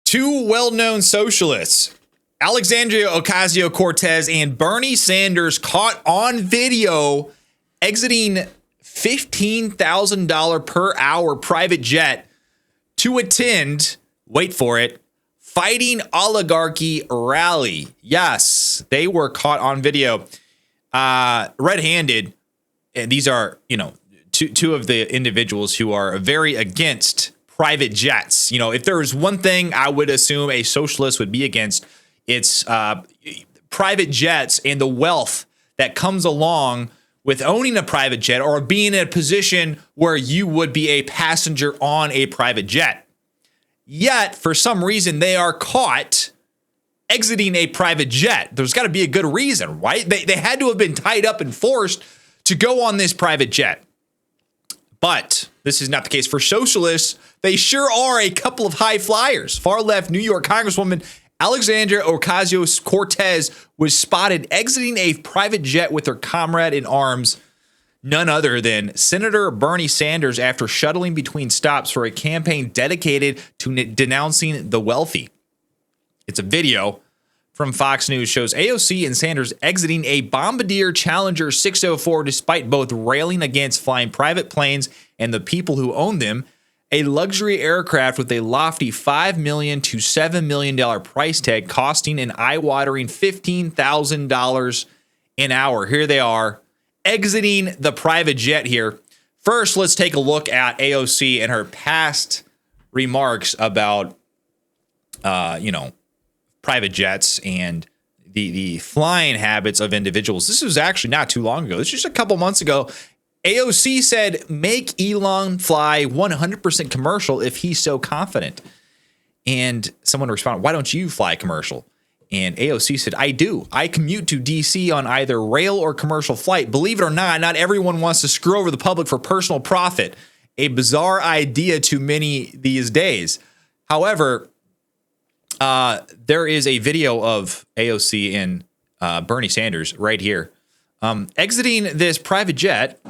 Two well-known socialists, Alexandria Ocasio-Cortez and Bernie Sanders, caught on video exiting $15,000 per hour private jet to attend, wait for it, Fighting Oligarchy rally. Yes, they were caught on video red-handed. And these are, two of the individuals who are very against private jets. If there was one thing I would assume a socialist would be against, it's private jets and the wealth that comes along with owning a private jet or being in a position where you would be a passenger on a private jet. Yet, for some reason, they are caught exiting a private jet. There's got to be a good reason, right? They had to have been tied up and forced to go on this private jet. But this is not the case for socialists. They sure are a couple of high flyers. Far left New York Congresswoman Alexandria Ocasio-Cortez was spotted exiting a private jet with her comrade in arms, none other than Senator Bernie Sanders, after shuttling between stops for a campaign dedicated to denouncing the wealthy. It's a video from Fox News shows AOC and Sanders exiting a Bombardier Challenger 604 despite both railing against flying private planes and the people who own them, a luxury aircraft with a lofty $5 million to $7 million price tag costing an eye-watering $15,000 an hour. Here they are, exiting the private jet here. First, let's take a look at AOC and her past remarks about, private jets and the flying habits of individuals. This was actually not too long ago. This was just a couple months ago. AOC said, make Elon fly 100% commercial if he's so confident. And someone responded, why don't you fly commercial? And AOC said, I do. I commute to DC on either rail or commercial flight. Believe it or not everyone wants to screw over the public for personal profit. A bizarre idea to many these days. However, there is a video of AOC and Bernie Sanders right here exiting this private jet.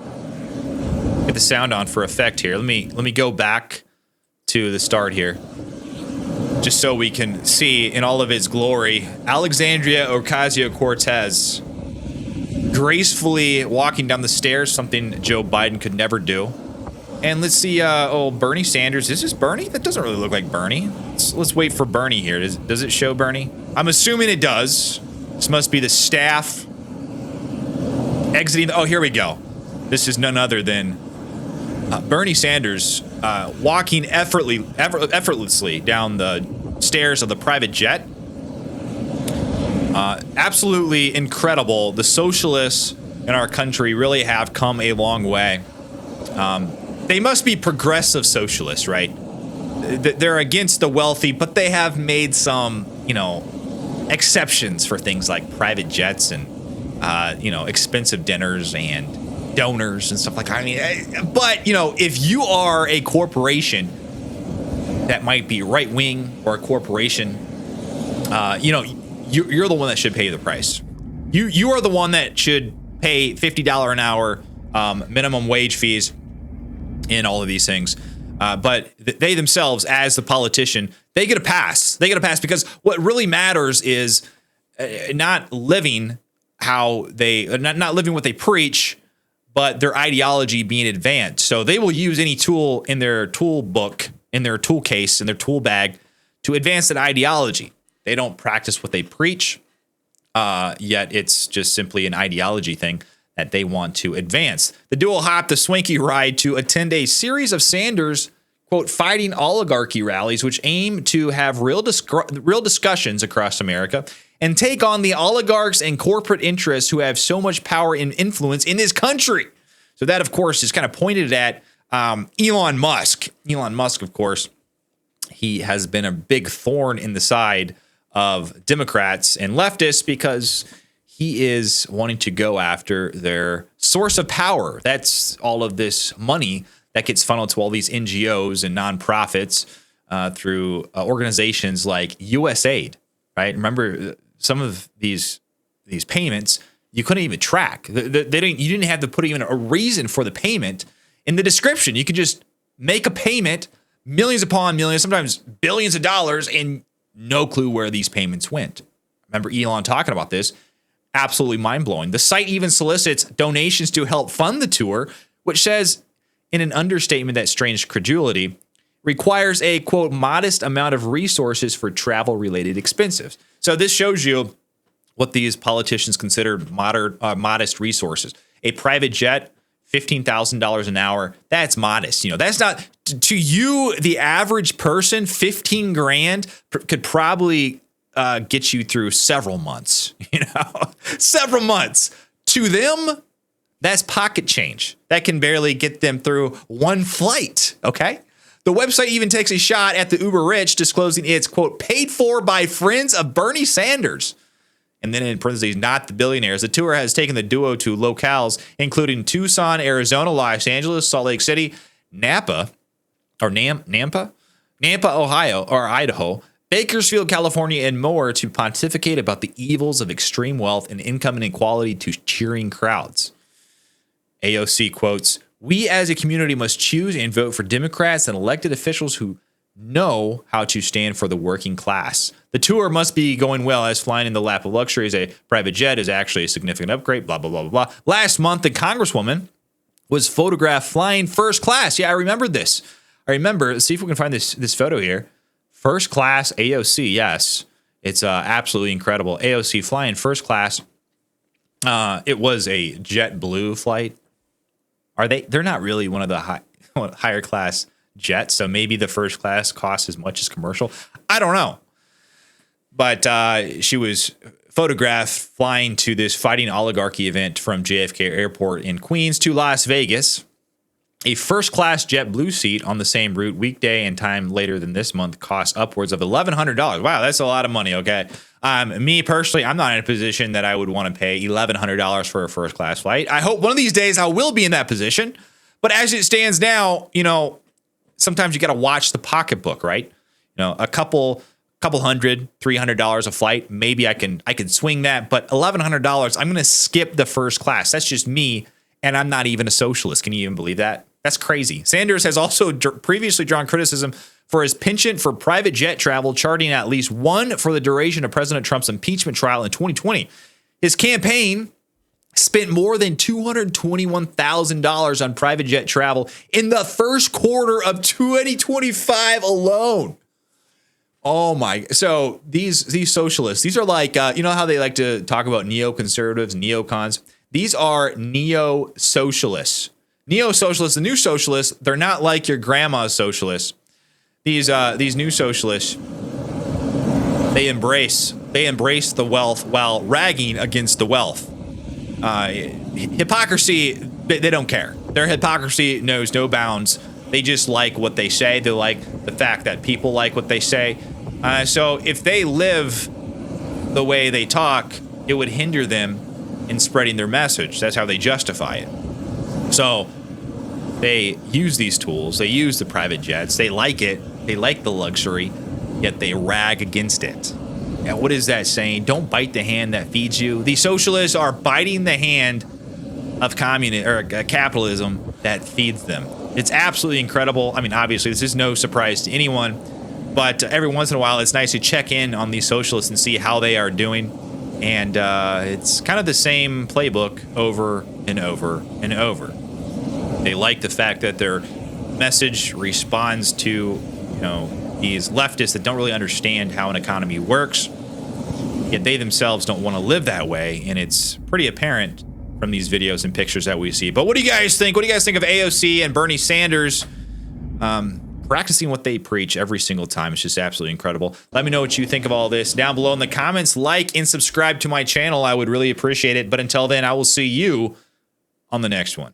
Get the sound on for effect here. Let me go back to the start here, just so we can see in all of its glory Alexandria Ocasio-Cortez gracefully walking down the stairs, something Joe Biden could never do. And let's see, Bernie Sanders. Is this Bernie? That doesn't really look like Bernie. Let's wait for Bernie here. Does it show Bernie? I'm assuming it does. This must be the staff exiting. Oh, here we go. This is none other than Bernie Sanders walking effortlessly down the stairs of the private jet. Absolutely incredible. The socialists in our country really have come a long way. They must be progressive socialists, right? They're against the wealthy, but they have made some, exceptions for things like private jets and, expensive dinners and donors and stuff like that. I mean, but, if you are a corporation that might be right wing or a corporation, you're the one that should pay the price. You are the one that should pay $50 an hour minimum wage fees in all of these things. But they themselves, as the politician, they get a pass. They get a pass because what really matters is not living not living what they preach, but their ideology being advanced. So they will use any tool in their tool book, in their tool case, in their tool bag to advance that ideology. They don't practice what they preach, yet it's just simply an ideology thing that they want to advance. The duo hopped the swanky ride to attend a series of Sanders, quote, fighting oligarchy rallies, which aim to have real discussions across America and take on the oligarchs and corporate interests who have so much power and influence in this country. So that, of course, is kind of pointed at Elon Musk. Elon Musk, of course, he has been a big thorn in the side of Democrats and leftists because he is wanting to go after their source of power. That's all of this money that gets funneled to all these NGOs and nonprofits through organizations like USAID, right? Remember, some of these payments you couldn't even track. You didn't have to put even a reason for the payment in the description. You could just make a payment, millions upon millions, sometimes billions of dollars, and No clue where these payments went. Remember Elon talking about this. Absolutely mind-blowing. The site even solicits donations to help fund the tour, which says in an understatement that strange credulity requires a, quote, modest amount of resources for travel-related expenses. So this shows you what these politicians consider modest resources. A private jet, $15,000 an hour, that's modest. That's not, to you, the average person, 15 grand could probably get you through several months, several months. To them, that's pocket change. That can barely get them through one flight, okay? The website even takes a shot at the uber rich, disclosing it's, quote, paid for by friends of Bernie Sanders. And then in parentheses, not the billionaires. The tour has taken the duo to locales, including Tucson, Arizona, Los Angeles, Salt Lake City, Nampa, Ohio, or Idaho, Bakersfield, California, and more to pontificate about the evils of extreme wealth and income inequality to cheering crowds. AOC quotes, "We as a community must choose and vote for Democrats and elected officials who know how to stand for the working class. The tour must be going well, as flying in the lap of luxury as a private jet is actually a significant upgrade, blah, blah, blah, blah, blah." Last month, the congresswoman was photographed flying first class. Yeah, I remember this. Let's see if we can find this photo here. First class AOC, yes. It's absolutely incredible. AOC flying first class. It was a JetBlue flight. They're not really one of the higher class jets, so maybe the first class costs as much as commercial. I don't know. But she was photographed flying to this Fighting Oligarchy event from JFK Airport in Queens to Las Vegas. A first-class JetBlue seat on the same route weekday and time later than this month costs upwards of $1,100. Wow, that's a lot of money, okay? Me personally, I'm not in a position that I would want to pay $1,100 for a first-class flight. I hope one of these days I will be in that position. But as it stands now, sometimes you got to watch the pocketbook, right? A couple $100, $300 a flight. Maybe I can swing that, but $1,100, I'm going to skip the first class. That's just me, and I'm not even a socialist. Can you even believe that? That's crazy. Sanders has also previously drawn criticism for his penchant for private jet travel, charting at least one for the duration of President Trump's impeachment trial in 2020. His campaign spent more than $221,000 on private jet travel in the first quarter of 2025 alone. Oh my! So these socialists, these are like how they like to talk about neoconservatives, neocons. These are neo-socialists. Neo-socialists, the new socialists, they're not like your grandma's socialists. These new socialists, they embrace the wealth while ragging against the wealth. Hypocrisy, they don't care. Their hypocrisy knows no bounds. They just like what they say. They like the fact that people like what they say. So if they live the way they talk, it would hinder them in spreading their message. That's how they justify it. So they use these tools. They use the private jets. They like it. They like the luxury, yet they rag against it. Now, what is that saying? Don't bite the hand that feeds you. The socialists are biting the hand of capitalism that feeds them. It's absolutely incredible. I mean, obviously, this is no surprise to anyone, but every once in a while, it's nice to check in on these socialists and see how they are doing. And it's kind of the same playbook over and over and over. They like the fact that their message responds to, these leftists that don't really understand how an economy works. Yet they themselves don't want to live that way. And it's pretty apparent from these videos and pictures that we see. But what do you guys think? What do you guys think of AOC and Bernie Sanders practicing what they preach every single time? It's just absolutely incredible. Let me know what you think of all this down below in the comments. Like and subscribe to my channel. I would really appreciate it. But until then, I will see you on the next one.